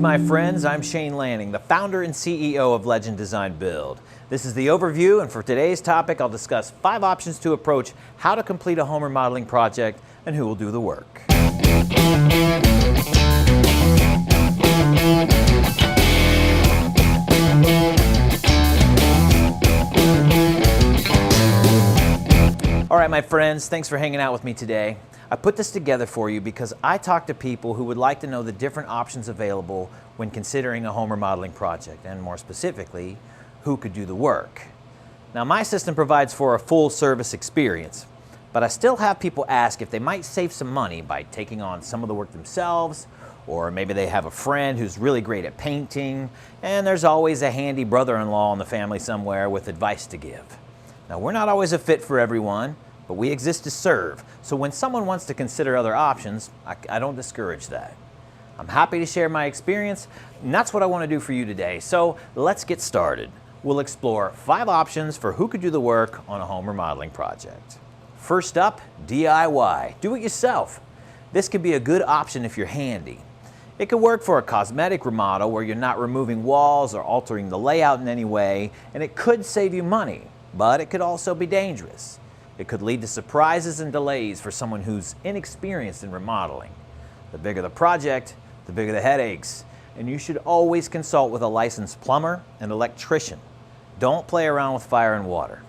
my friends. I'm Shane Lanning, the founder and CEO of Legend Design Build. This is the overview, and for today's topic, I'll discuss 5 options to approach how to complete a home remodeling project and who will do the work. All right, my friends, thanks for hanging out with me today. I put this together for you because I talk to people who would like to know the different options available when considering a home remodeling project, and more specifically, who could do the work. Now, my system provides for a full service experience, but I still have people ask if they might save some money by taking on some of the work themselves, or maybe they have a friend who's really great at painting, and there's always a handy brother-in-law in the family somewhere with advice to give. Now, we're not always a fit for everyone, but we exist to serve. So when someone wants to consider other options, I don't discourage that. I'm happy to share my experience, and that's what I want to do for you today. So let's get started. We'll explore 5 options for who could do the work on a home remodeling project. First up, DIY, do it yourself. This could be a good option if you're handy. It could work for a cosmetic remodel where you're not removing walls or altering the layout in any way, and it could save you money, but it could also be dangerous. It could lead to surprises and delays for someone who's inexperienced in remodeling. The bigger the project, the bigger the headaches, and you should always consult with a licensed plumber and electrician. Don't play around with fire and water.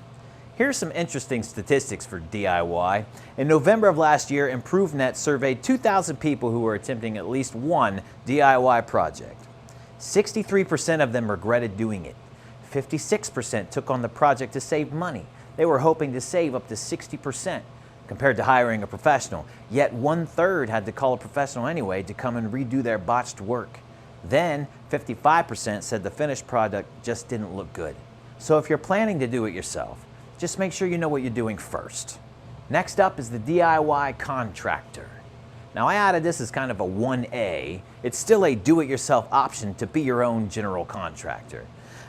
Here's some interesting statistics for DIY. In November of last year, ImproveNet surveyed 2,000 people who were attempting at least one DIY project. 63% of them regretted doing it. 56% took on the project to save money. They were hoping to save up to 60% compared to hiring a professional, yet 1/3 had to call a professional anyway to come and redo their botched work. Then 55% said the finished product just didn't look good. So if you're planning to do it yourself, just make sure you know what you're doing first. Next up is the DIY Contractor. Now, I added this as kind of a 1A. It's still a do-it-yourself option to be your own general contractor.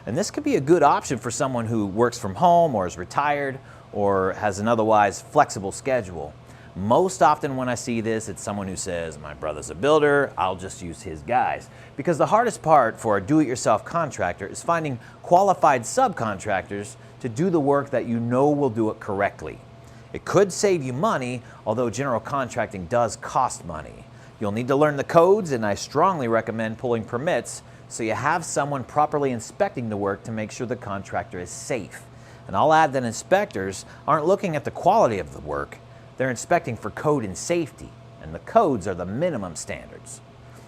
And this could be a good option for someone who works from home or is retired or has an otherwise flexible schedule. Most often when I see this, it's someone who says, my brother's a builder, I'll just use his guys. Because the hardest part for a do-it-yourself contractor is finding qualified subcontractors to do the work that you know will do it correctly. It could save you money, although general contracting does cost money. You'll need to learn the codes, and I strongly recommend pulling permits so you have someone properly inspecting the work to make sure the contractor is safe. And I'll add that inspectors aren't looking at the quality of the work, they're inspecting for code and safety, and the codes are the minimum standards.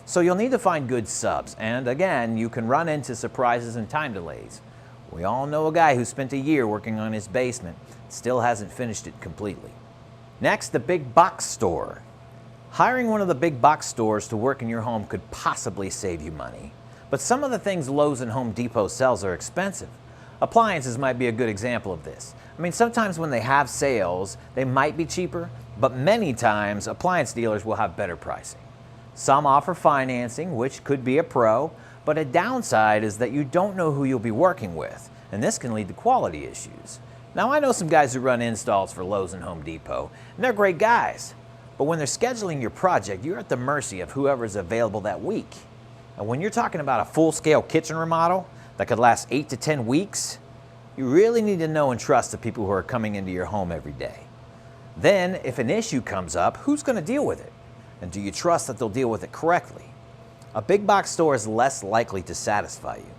So you'll need to find good subs, and again, you can run into surprises and time delays. We all know a guy who spent a year working on his basement, still hasn't finished it completely. Next, the big box store. Hiring one of the big box stores to work in your home could possibly save you money. But some of the things Lowe's and Home Depot sells are expensive. Appliances might be a good example of this. I mean, sometimes when they have sales, they might be cheaper, but many times appliance dealers will have better pricing. Some offer financing, which could be a pro, but a downside is that you don't know who you'll be working with, and this can lead to quality issues. Now, I know some guys who run installs for Lowe's and Home Depot, and they're great guys, but when they're scheduling your project, you're at the mercy of whoever's available that week. And when you're talking about a full-scale kitchen remodel that could last 8 to 10 weeks, you really need to know and trust the people who are coming into your home every day. Then, if an issue comes up, who's going to deal with it? And do you trust that they'll deal with it correctly? A big box store is less likely to satisfy you.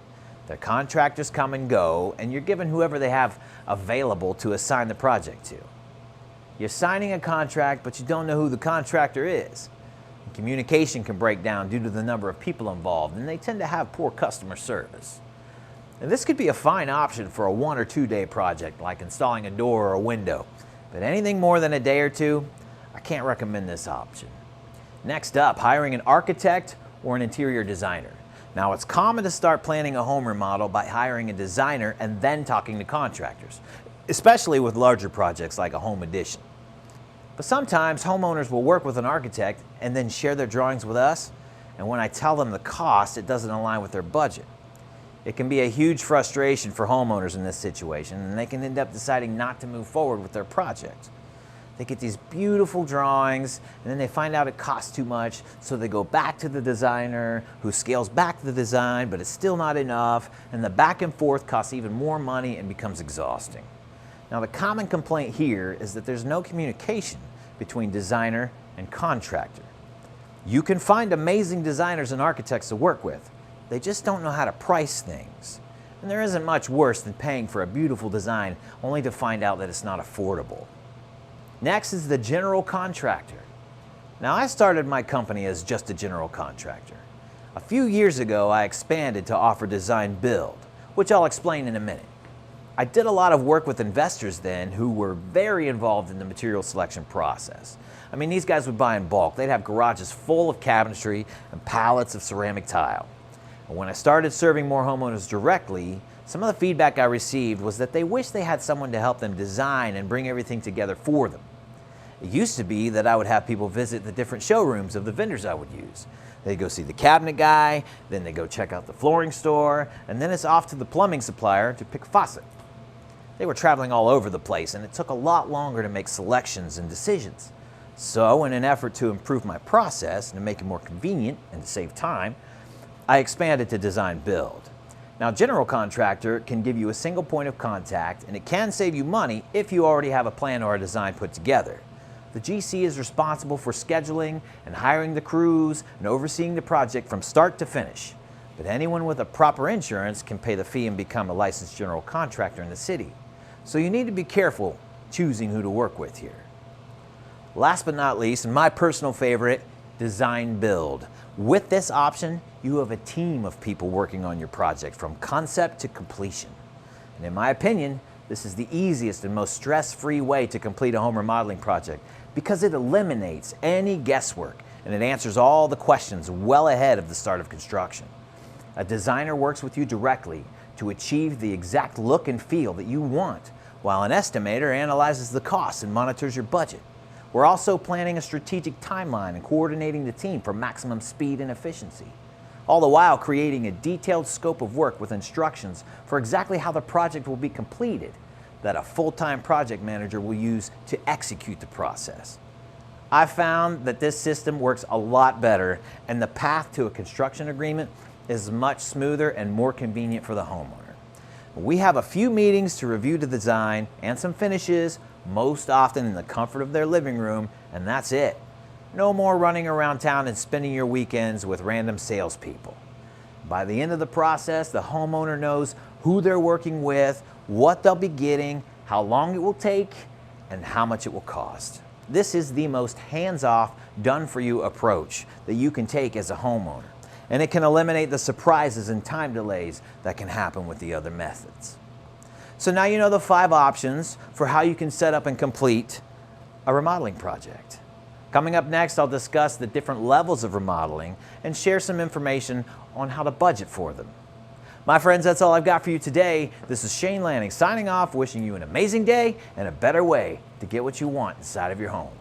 Their contractors come and go, and you're given whoever they have available to assign the project to. You're signing a contract, but you don't know who the contractor is. Communication can break down due to the number of people involved, and they tend to have poor customer service. And this could be a fine option for a 1 or 2 day project, like installing a door or a window. But anything more than a day or two, I can't recommend this option. Next up, hiring an architect or an interior designer. Now, it's common to start planning a home remodel by hiring a designer and then talking to contractors, especially with larger projects like a home addition. But sometimes homeowners will work with an architect and then share their drawings with us, and when I tell them the cost, it doesn't align with their budget. It can be a huge frustration for homeowners in this situation, and they can end up deciding not to move forward with their project. They get these beautiful drawings, and then they find out it costs too much, so they go back to the designer who scales back the design, but it's still not enough, and the back and forth costs even more money and becomes exhausting. Now, the common complaint here is that there's no communication between designer and contractor. You can find amazing designers and architects to work with. They just don't know how to price things. And there isn't much worse than paying for a beautiful design only to find out that it's not affordable. Next is the general contractor. Now, I started my company as just a general contractor. A few years ago, I expanded to offer design build, which I'll explain in a minute. I did a lot of work with investors then who were very involved in the material selection process. I mean, these guys would buy in bulk. They'd have garages full of cabinetry and pallets of ceramic tile. And when I started serving more homeowners directly, some of the feedback I received was that they wished they had someone to help them design and bring everything together for them. It used to be that I would have people visit the different showrooms of the vendors I would use. They'd go see the cabinet guy, then they'd go check out the flooring store, and then it's off to the plumbing supplier to pick a faucet. They were traveling all over the place, and it took a lot longer to make selections and decisions. So, in an effort to improve my process and to make it more convenient and to save time, I expanded to design build. Now, general contractor can give you a single point of contact, and it can save you money if you already have a plan or a design put together. The GC is responsible for scheduling and hiring the crews and overseeing the project from start to finish. But anyone with a proper insurance can pay the fee and become a licensed general contractor in the city. So you need to be careful choosing who to work with here. Last but not least, and my personal favorite, design build. With this option, you have a team of people working on your project from concept to completion. And in my opinion, this is the easiest and most stress-free way to complete a home remodeling project because it eliminates any guesswork and it answers all the questions well ahead of the start of construction. A designer works with you directly to achieve the exact look and feel that you want, while an estimator analyzes the costs and monitors your budget. We're also planning a strategic timeline and coordinating the team for maximum speed and efficiency, all the while creating a detailed scope of work with instructions for exactly how the project will be completed that a full-time project manager will use to execute the process. I found that this system works a lot better, and the path to a construction agreement is much smoother and more convenient for the homeowner. We have a few meetings to review the design and some finishes, most often in the comfort of their living room, and that's it. No more running around town and spending your weekends with random salespeople. By the end of the process, the homeowner knows who they're working with, what they'll be getting, how long it will take, and how much it will cost. This is the most hands-off, done-for-you approach that you can take as a homeowner, and it can eliminate the surprises and time delays that can happen with the other methods. So now you know the 5 options for how you can set up and complete a remodeling project. Coming up next, I'll discuss the different levels of remodeling and share some information on how to budget for them. My friends, that's all I've got for you today. This is Shane Lanning signing off, wishing you an amazing day and a better way to get what you want inside of your home.